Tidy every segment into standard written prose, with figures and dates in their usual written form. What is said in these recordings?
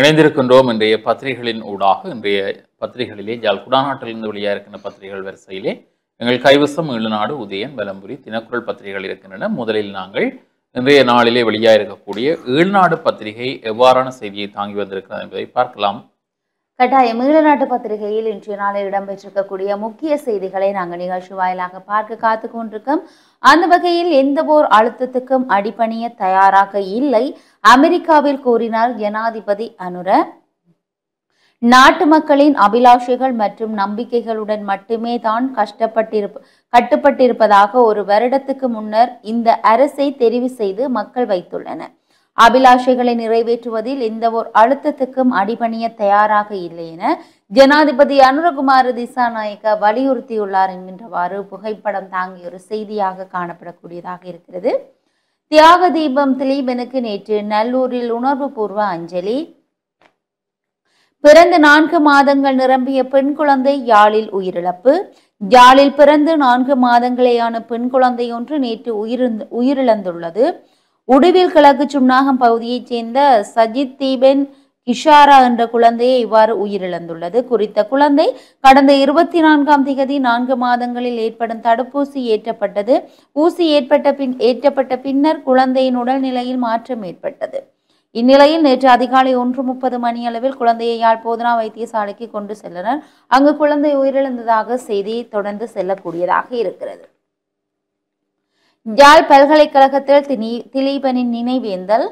இணைந்திருக்கின்றோம். இன்றைய பத்திரிகைகளின் ஊடாக இன்றைய பத்திரிகைகளிலே யாழ் குடாநாட்டிலிருந்து வெளியாக இருக்கின்ற பத்திரிகைகள் வரிசையிலே எங்கள் கைவசம் ஈழநாடு, உதயன், வலம்புரி, தினக்குரல் பத்திரிகைகள் இருக்கின்றன. முதலில் நாங்கள் இன்றைய நாளிலே வெளியாக இருக்கக்கூடிய ஈழநாடு பத்திரிகை எவ்வாறான செய்தியை தாங்கி வந்திருக்கிறது என்பதை பார்க்கலாம். கட்டாயம் ஈழநாட்டு பத்திரிகையில் இன்றைய நாளில் இடம்பெற்றிருக்கக்கூடிய முக்கிய செய்திகளை நாங்கள் நிகழ்ச்சி வாயிலாக பார்க்க காத்து கொண்டிருக்கோம். அந்த வகையில் எந்த ஓர் அழுத்தத்துக்கும் அடிபணிய தயாராக இல்லை அமெரிக்காவில் கூறினார் ஜனாதிபதி அனுர. நாட்டு மக்களின் அபிலாஷைகள் மற்றும் நம்பிக்கைகளுடன் மட்டுமே தான் கட்டுப்பட்டிருப்பதாக ஒரு வருடத்துக்கு முன்னர் இந்த அரசை தெரிவு செய்து மக்கள் வைத்துள்ளனர். அபிலாஷைகளை நிறைவேற்றுவதில் எந்த ஒரு அழுத்தத்துக்கும் அடிபணிய தயாராக இல்லை என ஜனாதிபதி அனுரகுமார திசாநாயக்க வலியுறுத்தியுள்ளார் என்கின்றவாறு புகைப்படம் தாங்கிய ஒரு செய்தியாக காணப்படக்கூடியதாக இருக்கிறது. தியாக தீபம் திலீபனுக்கு நேற்று நல்லூரில் உணர்வு பூர்வ அஞ்சலி. பிறந்து 4 மாதங்கள் நிரம்பிய பெண் குழந்தை யாழில் உயிரிழப்பு. யாழில் பிறந்து 4 மாதங்களேயான பெண் குழந்தை ஒன்று நேற்று உயிரிழந்துள்ளது. உடுவில் கிழக்கு சுன்னாகம் பகுதியைச் சேர்ந்த சஜித் தீபன் கிஷாரா என்ற குழந்தையை இவ்வாறு உயிரிழந்துள்ளது. குறித்த குழந்தை கடந்த 24ஆம் திகதி 4 மாதங்களில் ஏற்படும் தடுப்பூசி ஏற்றப்பட்டது. ஊசி ஏற்றப்பட்ட பின்னர் குழந்தையின் உடல்நிலையில் மாற்றம் ஏற்பட்டது. இந்நிலையில் நேற்று அதிகாலை 1:30 மணியளவில் குழந்தையை யாழ் போதனா வைத்தியசாலைக்கு கொண்டு சென்றனர். அங்கு குழந்தை உயிரிழந்ததாக செய்தி தொடர்ந்து செல்லக்கூடியதாக இருக்கிறது. யாழ் பல்கலைக்கழகத்தில் திலீபனின் நினைவேந்தல்.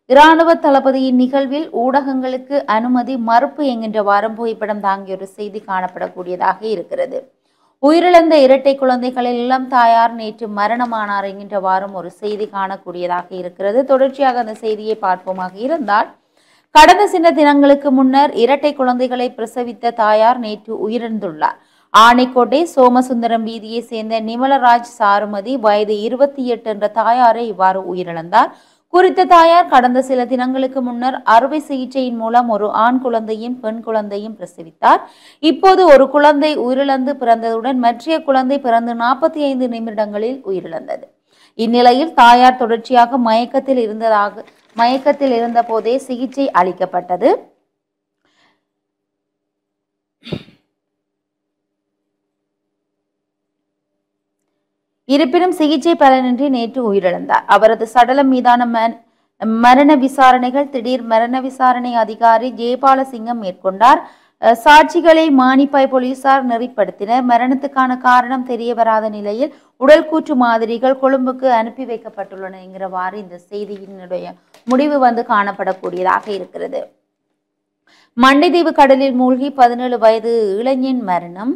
இராணுவ தளபதியின் நிகழ்வில் ஊடகங்களுக்கு அனுமதி மறுப்பு என்கின்ற வாரம் புகைப்படம் தாங்கிய ஒரு செய்தி காணப்படக்கூடியதாக இருக்கிறது. உயிரிழந்த இரட்டை குழந்தைகளில் இளம் தாயார் நேற்று மரணமானார் என்கின்ற வாரம் ஒரு செய்தி காணக்கூடியதாக இருக்கிறது. தொடர்ச்சியாக அந்த செய்தியை பார்ப்போமாக இருந்தால், கடந்த சில தினங்களுக்கு முன்னர் இரட்டை குழந்தைகளை பிரசவித்த தாயார் நேற்று உயிரிழந்துள்ளார். ஆணைக்கோட்டை சோமசுந்தரம் வீதியை சேர்ந்த நிமலராஜ் சாருமதி வயது 28 என்ற தாயாரை இவ்வாறு உயிரிழந்தார். குறித்த தாயார் கடந்த சில தினங்களுக்கு முன்னர் அறுவை சிகிச்சையின் மூலம் ஒரு ஆண் குழந்தையும் பெண் குழந்தையும் பிரசவித்தார். இப்போது ஒரு குழந்தை உயிரிழந்து பிறந்ததுடன் மற்ற குழந்தை பிறந்து 45 நிமிடங்களில் உயிரிழந்தது. இந்நிலையில் தாயார் தொடர்ச்சியாக மயக்கத்தில் இருந்த போதே சிகிச்சை அளிக்கப்பட்டது. இருப்பினும் சிகிச்சை பலனின்றி நேற்று உயிரிழந்தார். அவரது சடலம் மீதான மரண விசாரணைகள் திடீர் மரண விசாரணை அதிகாரி ஜெயபாலசிங்கம் மேற்கொண்டார். சாட்சிகளை மானிப்பாய் போலீசார் நெறிப்படுத்தினர். மரணத்துக்கான காரணம் தெரிய வராத நிலையில் உடல் கூற்று மாதிரிகள் கொழும்புக்கு அனுப்பி வைக்கப்பட்டுள்ளன என்கிறவாறு இந்த செய்தியினுடைய முடிவு காணப்படக்கூடியதாக இருக்கிறது. மண்டைதீவு கடலில் மூழ்கி 17 வயது இளைஞன் மரணம்.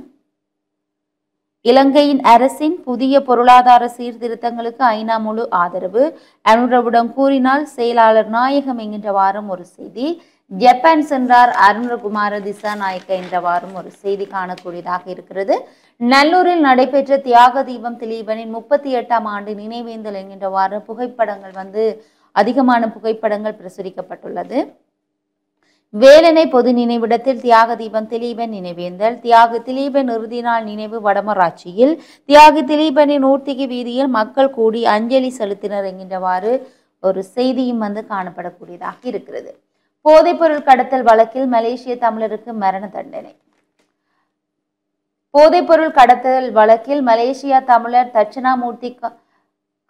இலங்கையின் அரசின் புதிய பொருளாதார சீர்திருத்தங்களுக்கு ஐநா முழு ஆதரவு. அனுரவிடம் கூறினால் செயலாளர் நாயகம் என்கின்ற வாரம் ஒரு செய்தி. ஜப்பான் சென்றார் அருணகுமார திசாநாயக்க என்ற வாரம் ஒரு செய்தி காணக்கூடியதாக இருக்கிறது. நல்லூரில் நடைபெற்ற தியாக தீபம் திலீபனின் 38ஆம் ஆண்டு நினைவேந்தல் என்கின்ற வாரம் புகைப்படங்கள் அதிகமான புகைப்படங்கள் பிரசுரிக்கப்பட்டுள்ளது. வேலனை பொது நினைவிடத்தில் தியாக தீபம் திலீபன் நினைவேந்தல். தியாக திலீபன் இறுதி நாள் நினைவு வடமராட்சியில். தியாக திலீபனின் ஊர்த்திகை வீதியில் மக்கள் கூடி அஞ்சலி செலுத்தினர் என்கின்றவாறு ஒரு செய்தியும் காணப்படக்கூடியதாக இருக்கிறது. போதைப்பொருள் கடத்தல் வழக்கில் மலேசிய தமிழருக்கு மரண தண்டனை. போதைப்பொருள் கடத்தல் வழக்கில் மலேசியா தமிழர் தட்சணாமூர்த்தி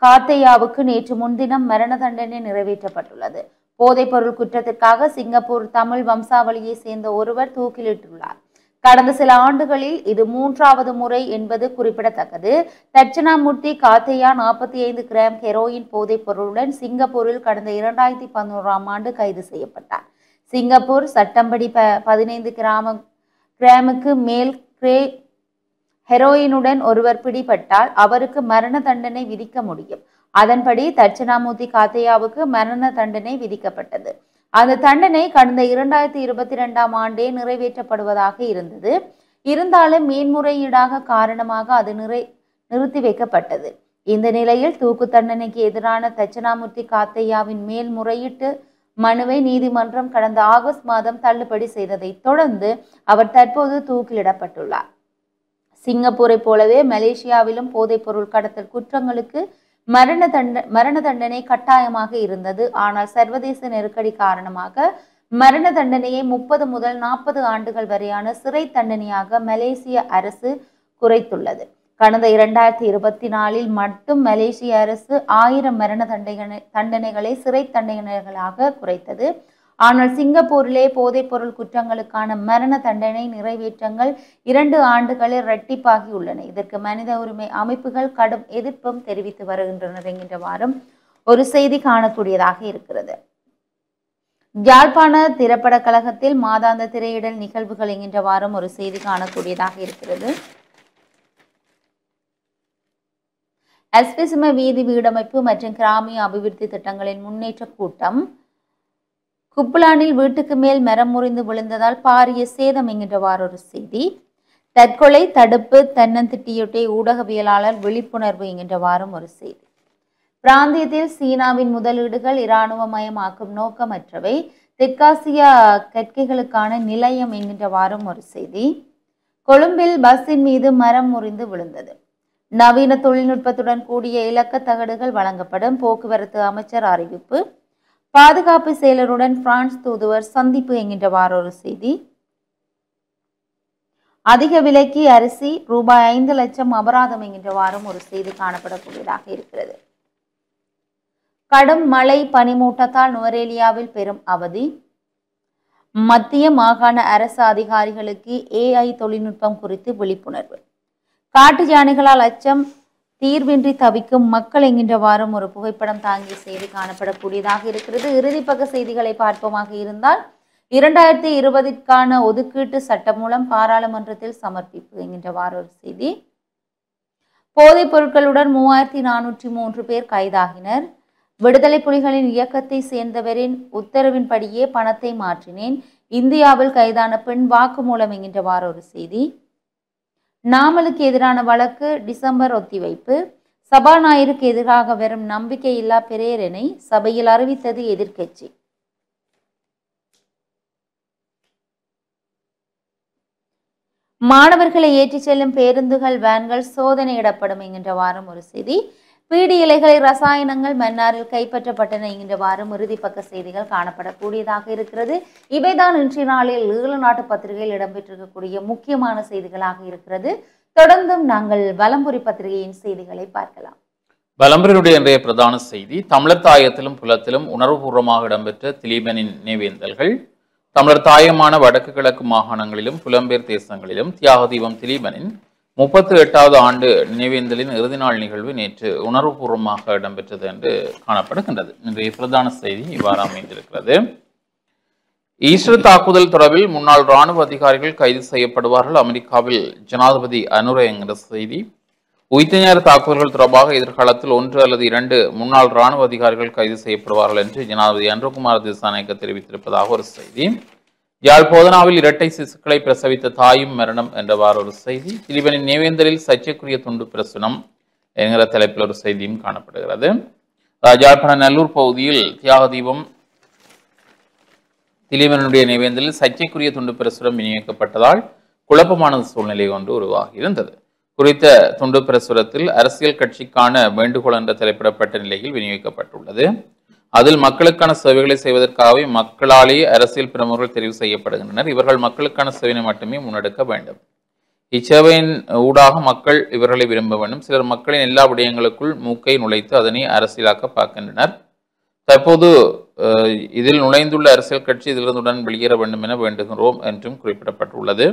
காத்தையாவுக்கு நேற்று முன்தினம் மரண தண்டனை நிறைவேற்றப்பட்டுள்ளது. போதைப்பொருள் குற்றத்திற்காக சிங்கப்பூர் தமிழ் வம்சாவளியை சேர்ந்த ஒருவர் தூக்கிலிட்டுள்ளார். கடந்த சில ஆண்டுகளில் இது 3வது முறை என்பது குறிப்பிடத்தக்கது. தட்சணாமூர்த்தி காத்தையா 45 கிராம் ஹெரோயின் போதைப் பொருளுடன் சிங்கப்பூரில் கடந்த 2011ஆம் ஆண்டு கைது செய்யப்பட்டார். சிங்கப்பூர் சட்டம்படி 15 கிராமுக்கு மேல் ஹெரோயினுடன் ஒருவர் பிடிபட்டால் அவருக்கு மரண தண்டனை விதிக்க முடியும். அதன்படி தட்சணாமூர்த்தி காத்தையாவுக்கு மரண தண்டனை விதிக்கப்பட்டது. அந்த தண்டனை கடந்த 2022ஆம் ஆண்டே நிறைவேற்றப்படுவதாக இருந்தது. இருந்தாலும் மேன்முறையீடாக காரணமாக அது நிறுத்தி வைக்கப்பட்டது. இந்த நிலையில் தூக்கு தண்டனைக்கு எதிரான தட்சணாமூர்த்தி காத்தையாவின் மேல்முறையீட்டு மனுவை நீதிமன்றம் கடந்த ஆகஸ்ட் மாதம் தள்ளுபடி செய்ததை தொடர்ந்து அவர் தற்போது தூக்கிலிடப்பட்டுள்ளார். சிங்கப்பூரை போலவே மலேசியாவிலும் போதைப்பொருள் கடத்தல் குற்றங்களுக்கு மரண தண்டனை கட்டாயமாக இருந்தது. ஆனால் சர்வதேச நெருக்கடி காரணமாக மரண தண்டனையை 30 முதல் 40 ஆண்டுகள் வரையான சிறை தண்டனையாக மலேசிய அரசு குறைத்துள்ளது. கடந்த 2024 மட்டும் மலேசிய அரசு 1000 மரண தண்டனைகளை சிறை தண்டனைகளாக குறைத்தது. ஆனால் சிங்கப்பூரிலே போதைப்பொருள் குற்றங்களுக்கான மரண தண்டனை நிறைவேற்றங்கள் 2 ஆண்டுகளில் இரட்டிப்பாகியுள்ளன. இதற்கு மனித உரிமை அமைப்புகள் கடும் எதிர்ப்பும் தெரிவித்து வருகின்றனர் என்கின்றவாறும் ஒரு செய்தி காணக்கூடியதாக இருக்கிறது. யாழ்ப்பாண திரைப்பட கழகத்தில் மாதாந்த திரையிடல் நிகழ்வுகள் என்கின்றவாறும் ஒரு செய்தி காணக்கூடியதாக இருக்கிறது. எஸ்பிசிம வீதி வீடமைப்பு மற்றும் கிராமிய அபிவிருத்தி திட்டங்களின் முன்னேற்ற கூட்டம். குப்புலானில் வீட்டுக்கு மேல் மரம் முறிந்து விழுந்ததால் பாரிய சேதம் என்கின்றவாறு ஒரு செய்தி. தற்கொலை தடுப்பு தன்னந்திட்டியொட்டை ஊடகவியலாளர் விழிப்புணர்வு என்கின்றவாறும் ஒரு செய்தி. பிராந்தியத்தில் சீனாவின் முதலீடுகள் இராணுவமயமாக்கும் நோக்கமற்றவை, தெற்காசிய கற்கைகளுக்கான நிலையம் என்கின்றவாறும் ஒரு செய்தி. கொழும்பில் பஸ்ஸின் மீது மரம் முறிந்து விழுந்தது. நவீன தொழில்நுட்பத்துடன் கூடிய இலக்க தகடுகள் வழங்கப்படும், போக்குவரத்து அமைச்சர் அறிவிப்பு. பாதுகாப்பு செயலருடன் பிரான்ஸ் தூதுவர் சந்திப்பு என்கின்றவாறு ஒரு செய்தி. அதிக விலைக்கு அரிசி ரூபாய் 5 லட்சம் அபராதம் என்கின்றவாறும் ஒரு செய்தி காணப்படக்கூடியதாக இருக்கிறது. கடும் மழை பனிமூட்டத்தால் நுவரேலியாவில் பெரும் அவதி. மத்திய மாகாண அரசு அதிகாரிகளுக்கு AI தொழில்நுட்பம் குறித்து விழிப்புணர்வு. காட்டு யானைகளால் அச்சம், தீர்வின்றி தவிக்கும் மக்கள் என்கின்றவாறும் ஒரு புகைப்படம் தாங்கிய செய்தி காணப்படக்கூடியதாக இருக்கிறது. இறுதிப்பக்க செய்திகளை பார்ப்போமாக இருந்தால் 2020க்கான ஒதுக்கீட்டு சட்டம் மூலம் பாராளுமன்றத்தில் சமர்ப்பிப்பு என்கின்றவாறு ஒரு செய்தி. போதைப் பொருட்களுடன் 3403 பேர் கைதாகினர். விடுதலை புலிகளின் இயக்கத்தை சேர்ந்தவரின் உத்தரவின்படியே பணத்தை மாற்றினேன். இந்தியாவில் கைதான பெண் வாக்குமூலம் என்கின்றவாறு ஒரு செய்தி. நாமலுக்கு எதிரான வழக்கு டிசம்பர் ஒத்திவைப்பு. சபாநாயகருக்கு எதிராக வரும் நம்பிக்கையில்லா பிரேரணை சபையில் அறிவித்தது எதிர்க்கட்சி. மாணவர்களை ஏற்றிச் செல்லும் பேருந்துகள் வேன்கள் சோதனையிடப்படும் என்கின்றவாறும் ஒரு செய்தி. பீடி இலைகளை ரசாயனங்கள் மன்னாரில் கைப்பற்றப்பட்டன என்கின்றவாறும் இறுதிப்பக்க செய்திகள் காணப்படக்கூடியதாக இருக்கிறது. இவைதான் இன்றைய நாளில் ஈழ நாட்டு பத்திரிகையில் இடம்பெற்றிருக்கக்கூடிய முக்கியமான செய்திகளாக இருக்கிறது. தொடர்ந்தும் நாங்கள் வலம்புரி பத்திரிகையின் செய்திகளை பார்க்கலாம். வலம்புரியுடைய இன்றைய பிரதான செய்தி, தமிழர் தாயத்திலும் புலத்திலும் உணர்வுபூர்வமாக இடம்பெற்ற திலீபனின் நினைவேந்தல்கள். தமிழர் தாயமான வடக்கு கிழக்கு மாகாணங்களிலும் புலம்பெயர் தேசங்களிலும் தியாக தீபம் திலீபனின் 38வது ஆண்டு நினைவேந்தலின் இறுதி நாள் நிகழ்வு நேற்று உணர்வுபூர்வமாக இடம்பெற்றது என்று காணப்படுகின்றது. இன்றைய பிரதான செய்தி இவ்வாறு அமைந்திருக்கிறது. ஈஸ்டர் தாக்குதல் தொடர்பில் முன்னாள் இராணுவ அதிகாரிகள் கைது செய்யப்படுவார்கள், அமெரிக்காவில் ஜனாதிபதி அனுர என்கிற செய்தி. உயிர்த்த தாக்குதல்கள் தொடர்பாக எதிர்காலத்தில் 1 அல்லது 2 முன்னாள் இராணுவ அதிகாரிகள் கைது செய்யப்படுவார்கள் என்று ஜனாதிபதி அன்ருகுமார் திசாநாயக்க தெரிவித்திருப்பதாக ஒரு செய்தி. யாழ் போதனாவில் இரட்டை சிசுக்களை பிரசவித்த தாயும் மரணம் என்றவாறு ஒரு செய்தி. திலீபனின் நினைவேந்தலில் சர்ச்சைக்குரிய துண்டு பிரசுரம் என்கிற தலைப்பில் ஒரு செய்தியும் காணப்படுகிறது. யாழ்ப்பாண நல்லூர் பகுதியில் தியாக தீபம் திலீபனுடைய நினைவேந்தலில் சர்ச்சைக்குரிய துண்டு பிரசுரம் விநியோகிக்கப்பட்டதால் குழப்பமான சூழ்நிலை ஒன்று உருவாகி இருந்தது. குறித்த துண்டு பிரசுரத்தில் அரசியல் கட்சிக்கான வேண்டுகோள் என்ற தலைப்பிடப்பட்ட நிலையில் விநியோகிக்கப்பட்டுள்ளது. அதில் மக்களுக்கான சேவைகளை செய்வதற்காகவே மக்களாலேயே அரசியல் பிரமுகர்கள் தெரிவு செய்யப்படுகின்றனர். இவர்கள் மக்களுக்கான சேவையை மட்டுமே முன்னெடுக்க வேண்டும். இச்சேவையின் ஊடாக மக்கள் இவர்களை விரும்ப வேண்டும். சிலர் மக்களின் எல்லா விடயங்களுக்குள் மூக்கை நுழைத்து அதனை அரசியலாக்க பார்க்கின்றனர். தற்போது இதில் நுழைந்துள்ள அரசியல் கட்சி இதிலிருந்துடன் வெளியேற வேண்டும் என வேண்டுகிறோம் என்றும் குறிப்பிடப்பட்டுள்ளது.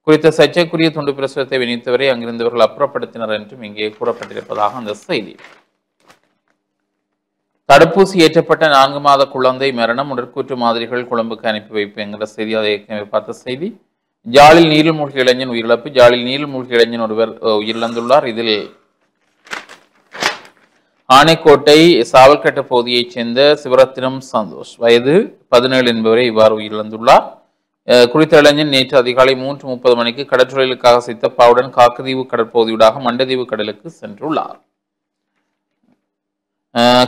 குறித்த சர்ச்சைக்குரிய துண்டு பிரசுரத்தை விநியோகித்தவரை அங்கிருந்தவர்கள் அப்புறப்படுத்தினர் என்றும் இங்கே கூறப்பட்டிருப்பதாக அந்த செய்தி. தடுப்பூசி ஏற்றப்பட்ட 4 மாத குழந்தை மரணம், உடற்கூற்று மாதிரிகள் கொழும்புக்கு அனுப்பி வைப்பு என்கிற செய்தி. அதை ஏற்கனவே பார்த்த செய்தி. ஜாலில் நீரில் மூழ்கி இளைஞன் உயிரிழப்பு. ஜாலில் நீரில் மூழ்கி இளைஞன் ஒருவர் உயிரிழந்துள்ளார். இதில் ஆனைக்கோட்டை சாவல்கட்ட பகுதியைச் சேர்ந்த சிவரத்தினம் சந்தோஷ் வயது 17 என்பவரை இவ்வாறு உயிரிழந்துள்ளார். குறித்த இளைஞன் நேற்று அதிகாலை 3:30 மணிக்கு கடற்றொழிலுக்காக சித்தப்பாவுடன் காக்கதீவு கடற்பகுதியூடாக மண்டதீவு கடலுக்கு சென்றுள்ளார்.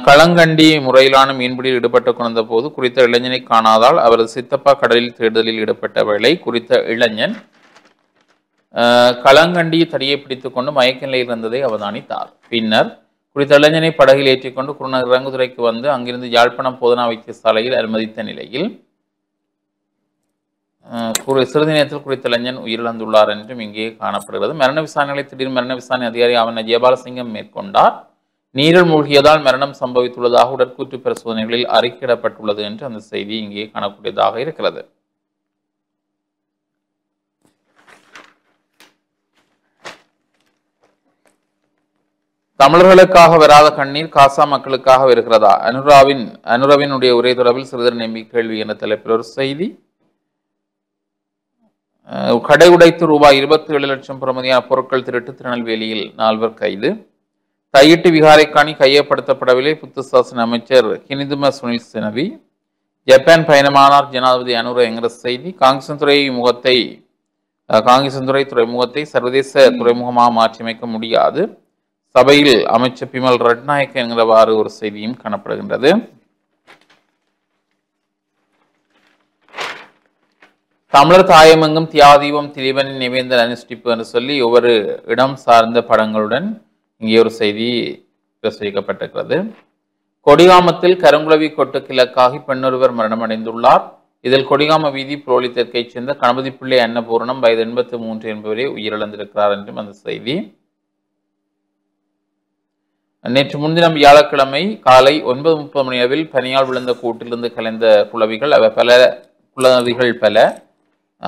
களங்கண்டி முறையிலான மீன்பிடியில் ஈடுபட்டு கொண்ட போது குறித்த இளைஞனை காணாதால் அவரது சித்தப்பா கடலில் தேடுதலில் ஈடுபட்ட வேளை குறித்த இளைஞன் களங்கண்டி தடியை பிடித்துக் கொண்டு மயக்க நிலையில் இருந்ததை அவதானித்தார். பின்னர் குறித்த இளைஞனை படகில் ஏற்றிக்கொண்டு குருநகர் இறங்குதுறைக்கு வந்து அங்கிருந்து யாழ்ப்பாணம் போதனா வைத்தியசாலையில் அனுமதித்த நிலையில் சிறிது நேரத்தில் குறித்த இளைஞன் உயிரிழந்துள்ளார் என்றும் இங்கே காணப்படுகிறது. மரண விசாரணைகளை திடீர் மரண விசாரணை அதிகாரி அவன் ஜெயபாலசிங்கம் மேற்கொண்டார். நீரில் மூழ்கியதால் மரணம் சம்பவித்துள்ளதாக உடற்கூற்று பரிசோதனைகளில் அறிக்கையிடப்பட்டுள்ளது என்று அந்த செய்தி இங்கே காணக்கூடியதாக இருக்கிறது. தமிழர்களுக்காக வராத கண்ணீர் காசா மக்களுக்காக வருகிறதா? அனுராவினுடைய உரை தொடர்பில் சிறிதர் நம்பி கேள்வி என்ற தலைப்பில் ஒரு செய்தி. கடை உடைத்து ரூபாய் 27 லட்சம் பெறுமதியான பொருட்கள் திருட்டு திருநெல்வேலியில் 4 கைது. தையிட்டு விகாரைக்காணி கையப்படுத்தப்படவில்லை புத்த சாசன அமைச்சர் கினிதும சுனில் செனவி. ஜப்பான் பயணமானார் ஜனாதிபதி அனுர என்கிற செய்தி. காங்கேசன்துறை துறைமுகத்தை சர்வதேச துறைமுகமாக மாற்றியமைக்க முடியாது. சபையில் அமைச்சர் பிமல் ரட்நாயக்க என்கிறவாறு ஒரு செய்தியும் காணப்படுகின்றது. தமிழர் தாயமெங்கும் தியாதீபம் திலீபனின் நிவேந்தல் அனுஷ்டிப்பு என்று சொல்லி ஒவ்வொரு இடம் சார்ந்த படங்களுடன் இங்கே ஒரு செய்தி பிரசுரிக்கப்பட்டிருக்கிறது. கொடிகாமத்தில் கருங்குளவி கொட்டு கிழக்காகி பெண்ணொருவர் மரணமடைந்துள்ளார். இதில் கொடிகாம வீதி புரோலி தெற்கைச் சேர்ந்த கணபதி பிள்ளை அன்னபூர்ணம் வயது 83 என்பவரே உயிரிழந்திருக்கிறார் என்றும் அந்த செய்தி. நேற்று முன்தினம் வியாழக்கிழமை காலை 9:30 மணி அளவில் பனியால் விழுந்த கூட்டிலிருந்து கலைந்த குளவிகள் பல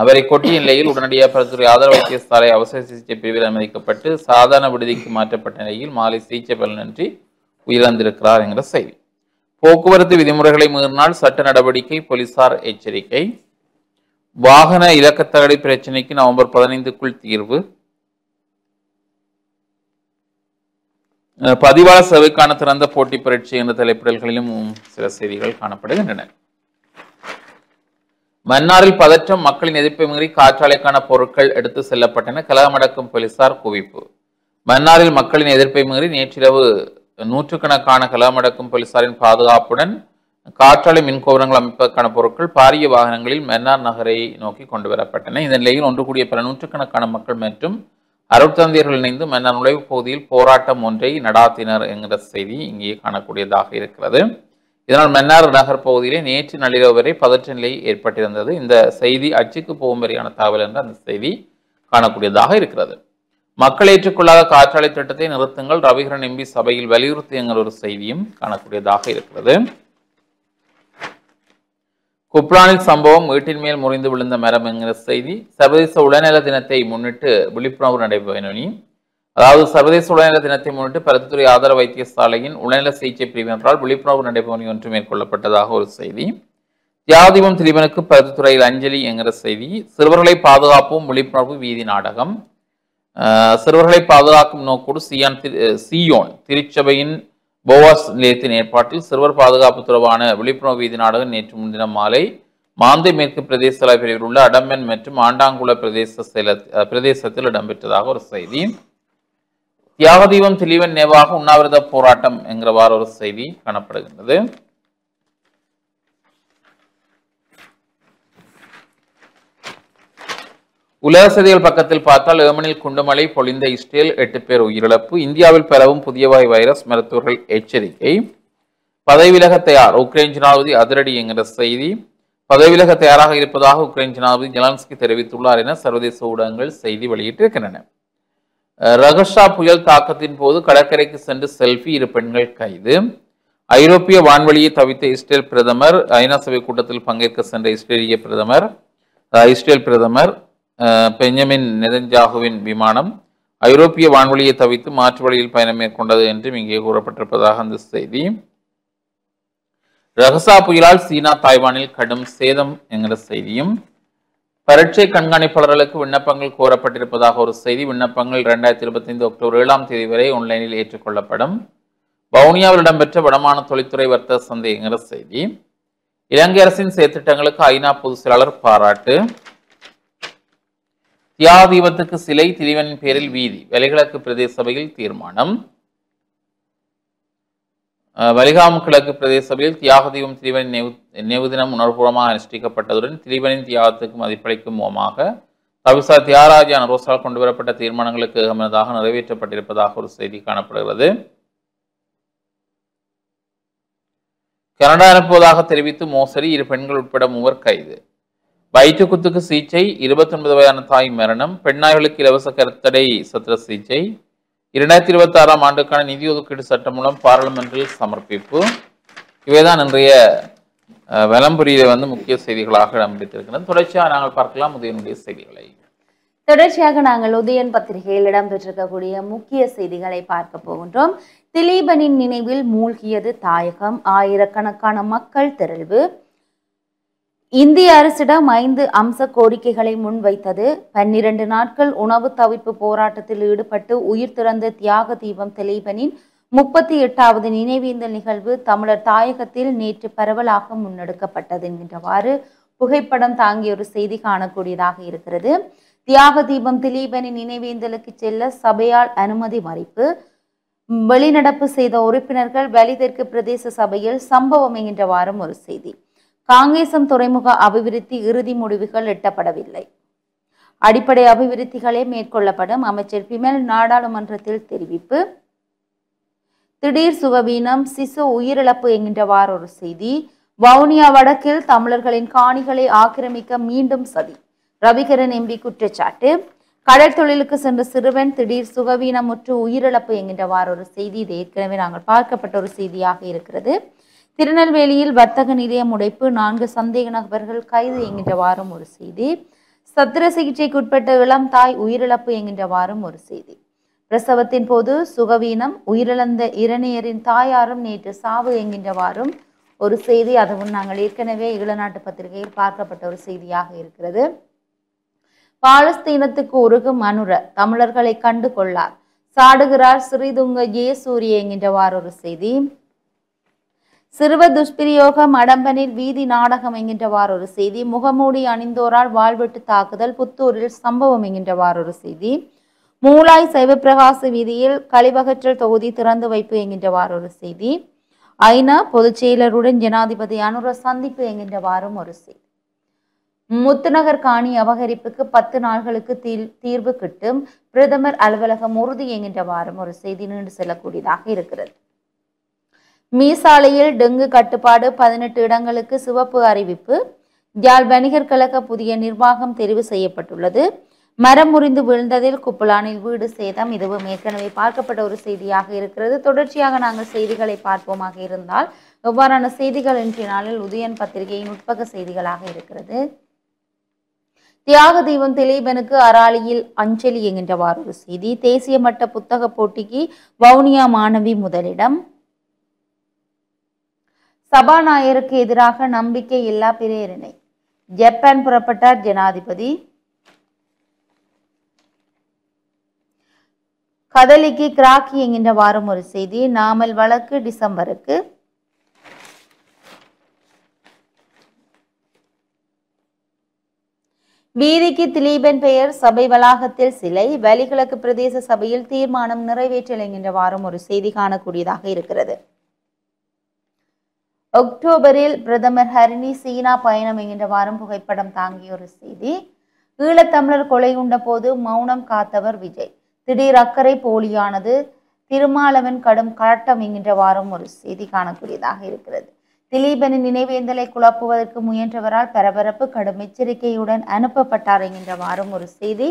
அவரை கொட்டிய நிலையில் உடனடியாக பருத்துறை ஆதரவு வைத்தியசாலை அவசர சிகிச்சை பிரிவில் அனுமதிக்கப்பட்டு சாதாரண விடுதிக்கு மாற்றப்பட்ட நிலையில் மாலை சிகிச்சை பலனின்றி உயிரிழந்திருக்கிறார் என்கிற செய்தி. போக்குவரத்து விதிமுறைகளை மீறினால் சட்ட நடவடிக்கை, போலீசார் எச்சரிக்கை. வாகன இலக்கத்தகடி பிரச்சினைக்கு நவம்பர் 15க்குள் தீர்வு. பதிவாளர் சேவைக்கான திறந்த போட்டி பரீட்சை என்ற தலைப்பிடல்களிலும் சில செய்திகள் காணப்படுகின்றன. மன்னாரில் பதற்றம், மக்களின் எதிர்ப்பை மீறி காற்றாலைக்கான பொருட்கள் எடுத்து செல்லப்பட்டன. கலகமடக்கும் போலீசார் குவிப்பு. மன்னாரில் மக்களின் எதிர்ப்பை மீறி நேற்றிரவு 100கணக்கான கலகமடக்கும் போலீசாரின் பாதுகாப்புடன் காற்றாலை மின்கோபுரங்கள் அமைப்பதற்கான பொருட்கள் பாரிய வாகனங்களில் மன்னார் நகரை நோக்கி கொண்டு வரப்பட்டன. இந்த நிலையில் ஒன்று கூடிய பல 100கணக்கான மக்கள் மற்றும் அருட்தந்தையர்கள் இணைந்து மன்னார் நுழைவு பகுதியில் போராட்டம் ஒன்றை நடாத்தினர் என்கிற செய்தி இங்கே காணக்கூடியதாக இருக்கிறது. இதனால் மன்னார் நகர் பகுதியிலே நேற்று நள்ளிரவு வரை பதற்ற நிலை ஏற்பட்டிருந்தது. இந்த செய்தி அச்சுக்கு போகும் வரையான தகவல் என்று அந்த செய்தி காணக்கூடியதாக இருக்கிறது. மக்கள் ஏற்றுக்கொள்ளாத காற்றாலை திட்டத்தை நிறுத்துங்கள், ரவிகரன் எம்பி சபையில் வலியுறுத்தி என்கிற ஒரு செய்தியும் காணக்கூடியதாக இருக்கிறது. குப்ரானில் சம்பவம், வீட்டின் மேல் முறிந்து விழுந்த மரம் என்கிற செய்தி. சர்வதேச உடல்நல தினத்தை முன்னிட்டு விழிப்புணர்வு நடைபெறி, அதாவது சர்வதேச உடல்நல தினத்தை முன்னிட்டு பருத்தித்துறை ஆதரவு வைத்தியசாலையின் உடல்நல சிகிச்சை பிரிவினரால் விழிப்புணர்வு நடைபெறி ஒன்று மேற்கொள்ளப்பட்டதாக ஒரு செய்தி. தியாதீபம் திலீபனுக்கு பருத்தித்துறையில் அஞ்சலி என்கிற செய்தி. சிறுவர்களை பாதுகாப்போம் விழிப்புணர்வு வீதி நாடகம். சிறுவர்களை பாதுகாக்கும் நோக்கோடு சியோன் திருச்சபையின் போவாஸ் நிலையத்தின் ஏற்பாட்டில் சிறுவர் பாதுகாப்பு தொடர்பான விழிப்புணர்வு வீதி நாடகம் நேற்று முன்தினம் மாலை மாந்தை மேற்கு பிரதேச சபை பிரிவில் உள்ள அடம்பன் மற்றும் ஆண்டாங்குள பிரதேசத்தில் இடம்பெற்றதாக ஒரு செய்தி. தியாகதீபம் திலீபன் நினைவாக உண்ணாவிரத போராட்டம் என்கிறவாறு ஒரு செய்தி காணப்படுகின்றது. உலக செய்திகள் பக்கத்தில் பார்த்தால் ஏமனில் குண்டுமழை பொழிந்த இஸ்ரேல் 8 பேர் உயிரிழப்பு. இந்தியாவில் பரவும் புதிய வகை வைரஸ், மருத்துவர்கள் எச்சரிக்கை. பதவி விலக தயார், உக்ரைன் ஜனாதிபதி அதிரடி என்கிற செய்தி. பதவி விலக தயாராக இருப்பதாக உக்ரைன் ஜனாதிபதி ஜெலன்ஸ்கி தெரிவித்துள்ளார் என சர்வதேச ஊடகங்கள் செய்தி வெளியிட்டிருக்கின்றன. ரகஷா புயல் தாக்கத்தின் போது கடற்கரைக்கு சென்று செல்ஃபி, 2 பெண்கள் கைது. ஐரோப்பிய வான்வெளியை தவித்த இஸ்ரேல் பிரதமர். ஐநா சபை கூட்டத்தில் பங்கேற்க சென்ற இஸ்ரேல் பிரதமர் பெஞ்சமின் நெதன்யாகுவின் விமானம் ஐரோப்பிய வான்வெளியை தவித்து மாற்று வழியில் பயணம் மேற்கொண்டது என்றும் இங்கே கூறப்பட்டிருப்பதாக அந்த செய்தி. ரகசா புயலால் சீனா தாய்வானில் கடும் சேதம் என்கிற செய்தியும். பரீட்சை கண்காணிப்பாளர்களுக்கு விண்ணப்பங்கள் கோரப்பட்டிருப்பதாக ஒரு செய்தி. விண்ணப்பங்கள் 2025 அக்டோபர் 7ஆம் தேதி வரை ஆன்லைனில் ஏற்றுக்கொள்ளப்படும். வவுனியாவில் இடம்பெற்ற வடமான தொழில்துறை வர்த்தக சந்தை என்கிற செய்தி. இலங்கை அரசின் செயற்திட்டங்களுக்கு ஐநா பொதுச் செயலாளர் பாராட்டு. தியாகதீபத்துக்கு சிலை, திலீபனின் பேரில் வீதி, வலிகிழக்கு பிரதேச சபையில் தீர்மானம். வலிகாமு கிழக்கு பிரதேச சபையில் தியாகதீபம் திலீபனின் நினைவு தினம் உணர்வுபூர்வமாக அனுஷ்டிக்கப்பட்டதுடன் திலீபனின் தியாகத்துக்கு மதிப்பளிக்கும் முகமாக தவிசார் தியாகராஜா நரோசால் கொண்டுவரப்பட்ட தீர்மானங்களுக்கு ஏகமனதாக நிறைவேற்றப்பட்டிருப்பதாக ஒரு செய்தி காணப்படுகிறது. கனடா அனுப்புவதாக தெரிவித்து மோசடி, 2 பெண்கள் உட்பட 3 கைது. வயிற்று குத்துக்கு சிகிச்சை, 29 வயதான தாய் மரணம், பெண்ணாய்களுக்கு இலவச கருத்தடை சத்திர சிகிச்சை, 2026ஆம் ஆண்டுக்கான நிதி ஒதுக்கீடு சட்டம் மூலம் பாராளுமன்றில் சமர்ப்பிப்பு. இவைதான் இன்றைய வலம்புரியில முக்கிய செய்திகளாக இடம்பெற்றிருக்கிறது. தொடர்ச்சியாக நாங்கள் பார்க்கலாம் உதயனுடைய செய்திகளை. தொடர்ச்சியாக நாங்கள் உதயன் பத்திரிகையில் இடம்பெற்றிருக்கக்கூடிய முக்கிய செய்திகளை பார்க்க போகின்றோம். திலீபனின் நினைவில் மூழ்கியது தாயகம், ஆயிரக்கணக்கான மக்கள் திரள்வு. இந்திய அரசிடம் 5 அம்ச கோரிக்கைகளை முன்வைத்தது. 12 நாட்கள் உணவு தவிர்ப்பு போராட்டத்தில் ஈடுபட்டு உயிர் துறந்த தியாக தீபம் திலீபனின் 38வது நினைவேந்தல் நிகழ்வு தமிழர் தாயகத்தில் நேற்று பரவலாக முன்னெடுக்கப்பட்டது என்கின்றவாறு புகைப்படம் தாங்கிய ஒரு செய்தி காணக்கூடியதாக இருக்கிறது. தியாக தீபம் திலீபனின் நினைவேந்தலுக்கு செல்ல சபையால் அனுமதி மறுப்பு. வெளிநடப்பு செய்த உறுப்பினர்கள் வலி தெற்கு பிரதேச சபையில் சம்பவம் என்கின்றவாறும் ஒரு செய்தி. காங்கேசம் துறைமுக அபிவிருத்தி இறுதி முடிவுகள் எட்டப்படவில்லை. அடிப்படை அபிவிருத்திகளே மேற்கொள்ளப்படும். அமைச்சர் பிமல் நாடாளுமன்றத்தில் தெரிவிப்பு. திடீர் சுகவீனம், சிசு உயிரிழப்பு என்கின்றவாறு ஒரு செய்தி. வவுனியா வடக்கில் தமிழர்களின் காணிகளை ஆக்கிரமிக்க மீண்டும் சதி. ரவிகரன் எம்பி குற்றச்சாட்டு. கடல் தொழிலுக்கு சென்ற சிறுவன் திடீர் சுகவீனமுற்று உயிரிழப்பு என்கின்றவாறு ஒரு செய்தி. இது ஏற்கனவே நாங்கள் பார்க்கப்பட்ட ஒரு செய்தியாக இருக்கிறது. திருநெல்வேலியில் வர்த்தக நிலையம் உடைப்பு, 4 சந்தேக நபர்கள் கைது என்கின்றவாறும் ஒரு செய்தி. சத்திர சிகிச்சைக்குட்பட்ட இளம் தாய் உயிரிழப்பு என்கின்றவாறும் ஒரு செய்தி. பிரசவத்தின் போது சுகவீனம், உயிரிழந்த இரணியரின் தாயாரும் நேற்று சாவு என்கின்றவாறும் ஒரு செய்தி. அதுவும் நாங்கள் ஏற்கனவே ஈழநாட்டு பத்திரிகையில் பார்க்கப்பட்ட ஒரு செய்தியாக இருக்கிறது. பாலஸ்தீனத்துக்கு உருகும் அனுர, தமிழர்களை கண்டு கொள்ளார், சாடுகிறார் ஸ்ரீதுங்க ஜெயசூரிய என்கின்றவாறு ஒரு செய்தி. சிறுவ துஷ்பிரயோகம், அடம்பனில் வீதி நாடகம் என்கின்றவாறு ஒரு செய்தி. முகமூடி அணிந்தோரால் வாழ்வெட்டு தாக்குதல், புத்தூரில் சம்பவம் என்கின்றவாறு ஒரு செய்தி. மூலாய் சைவப்பிரகாச வீதியில் கழிவகற்றல் தொகுதி திறந்து வைப்பு என்கின்றவாறு ஒரு செய்தி. ஐநா பொதுச் செயலருடன் ஜனாதிபதி அனுர சந்திப்பு என்கின்றவாறும் ஒரு செய்தி. முத்துநகர் காணி அபகரிப்புக்கு 10 நாள்களுக்கு தீர்வு கிட்டும், பிரதமர் அலுவலகம் உறுதி என்கின்றவாறும் ஒரு செய்தி நீண்டு செல்லக்கூடியதாக இருக்கிறது. மீசாலையில் டெங்கு கட்டுப்பாடு, 18 இடங்களுக்கு சிவப்பு அறிவிப்பு. யாழ் வணிகர் கழக புதிய நிர்வாகம் தெரிவு செய்யப்பட்டுள்ளது. மரம் முறிந்து விழுந்ததில் குப்புலானில் வீடு சேதம். இதுவும் ஏற்கனவே பார்க்கப்பட்ட ஒரு செய்தியாக இருக்கிறது. தொடர்ச்சியாக நாங்கள் செய்திகளை பார்ப்போமாக இருந்தால் எவ்வாறான செய்திகள் இன்றைய நாளில் உதயன் பத்திரிகையின் உட்பக செய்திகளாக இருக்கிறது. தியாக தீபம் திலீபனுக்கு அராலியில் அஞ்சலி என்கின்றவாறு ஒரு செய்தி. தேசிய மட்ட புத்தக போட்டிக்கு வவுனியா மாணவி முதலிடம். சபாநாயகருக்கு எதிராக நம்பிக்கை இல்லா பிரேரணை, ஜப்பான் புறப்பட்டார் ஜனாதிபதி. கதலிக்கு கிராக்கி என்கின்ற வாரம் ஒரு செய்தி. நாமல் வழக்கு டிசம்பருக்கு. வீதிக்கு திலீபன் பெயர், சபை வளாகத்தில் சிலை. வலிகிழக்கு பிரதேச சபையில் தீர்மானம் நிறைவேற்றல் என்கின்ற வாரம் ஒரு செய்தி காணக்கூடியதாக இருக்கிறது. அக்டோபரில் பிரதமர் ஹரிணி சீனா பயணம் என்கின்ற வாரம் புகைப்படம் தாங்கிய ஒரு செய்தி. ஈழத்தமிழர் கொலை உண்ட போது மௌனம் காத்தவர் விஜய், திடீர் அக்கறை போலியானது. திருமாலவன் கடும் கலட்டம் என்கின்ற வாரம் ஒரு செய்தி காணக்கூடியதாக இருக்கிறது. திலீபனின் நினைவேந்தலை குழப்புவதற்கு முயன்றவரால் பரபரப்பு, கடும் எச்சரிக்கையுடன் அனுப்பப்பட்டார் என்கின்ற வாரம் ஒரு செய்தி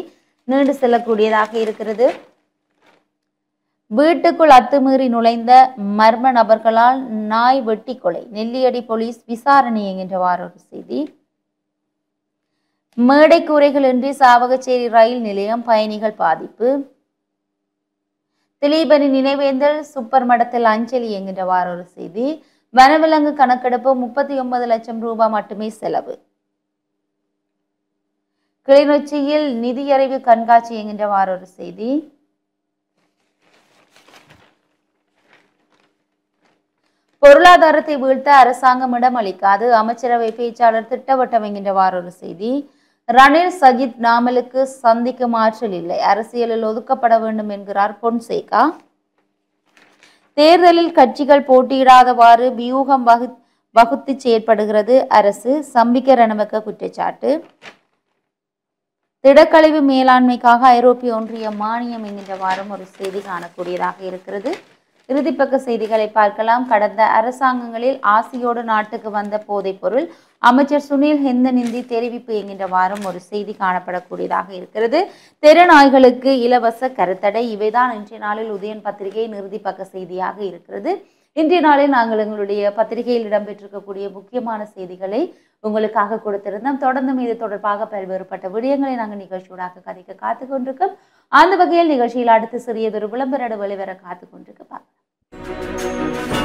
நீண்டு செல்லக்கூடியதாக இருக்கிறது. வீட்டுக்குள் அத்துமீறி நுழைந்த மர்ம நபர்களால் நாய் வெட்டி கொலை, நெல்லியடி போலீஸ் விசாரணை என்கின்றவாறு ஒரு செய்தி. மேடை கூரைகளின்றி சாவகச்சேரி ரயில் நிலையம், பயணிகள் பாதிப்பு. திலீபனின் நினைவேந்தல் சூப்பர் மடத்தில் அஞ்சலி என்கின்றவாறு ஒரு செய்தி. வனவிலங்கு கணக்கெடுப்பு 39 லட்சம் ரூபாய் மட்டுமே செலவு. கிளிநொச்சியில் நிதியறிவு கண்காட்சி என்கின்றவாறு ஒரு செய்தி. பொருளாதாரத்தை வீழ்த்த அரசாங்கம் இடமளிக்காது, அமைச்சரவை பேச்சாளர் திட்டவட்டம் என்கின்றவாறு ஒரு செய்தி. ரணில் சஜித் நாமலுக்கு சந்திக்கும் ஆற்றல் இல்லை, அரசியலில் ஒதுக்கப்பட வேண்டும் என்கிறார் பொன்சேகா. தேர்தலில் கட்சிகள் போட்டியிடாதவாறு வியூகம் வகுத்து செயற்படுகிறது அரசு, சம்பிக்க ரணவக்க குற்றச்சாட்டு. திடக்கழிவு மேலாண்மைக்காக ஐரோப்பிய ஒன்றிய மானியம் என்கின்ற வாரம் ஒரு செய்தி காணக்கூடியதாக இருக்கிறது. இறுதிப்பக்க செய்திகளை பார்க்கலாம். கடந்த அரசாங்கங்களில் ஆசியோடு நாட்டுக்கு வந்த போதைப் பொருள் அமைச்சர் சுனில் ஹெந்தனிந்தி தெரிவிப்பு என்கின்ற வாரம் ஒரு செய்தி காணப்படக்கூடியதாக இருக்கிறது. தெருநாய்களுக்கு இலவச கருத்தடை. இவைதான் இன்றைய நாளில் உதயன் பத்திரிகையின் இறுதிப்பக்க செய்தியாக இருக்கிறது. இன்றைய நாளில் நாங்கள் எங்களுடைய பத்திரிகையில் இடம்பெற்றிருக்கக்கூடிய முக்கியமான செய்திகளை உங்களுக்காக கொடுத்திருந்தோம். தொடர்ந்தும் இது தொடர்பாக பல்வேறுபட்ட விடயங்களை நாங்கள் நிகழ்ச்சியோடாக கதைக்க காத்து கொண்டிருக்கோம். அந்த வகையில் நிகழ்ச்சியில் அடுத்து சிறியதொரு விளம்பர இடைவெளி வர காத்து கொண்டிருக்க பார்க்கலாம்.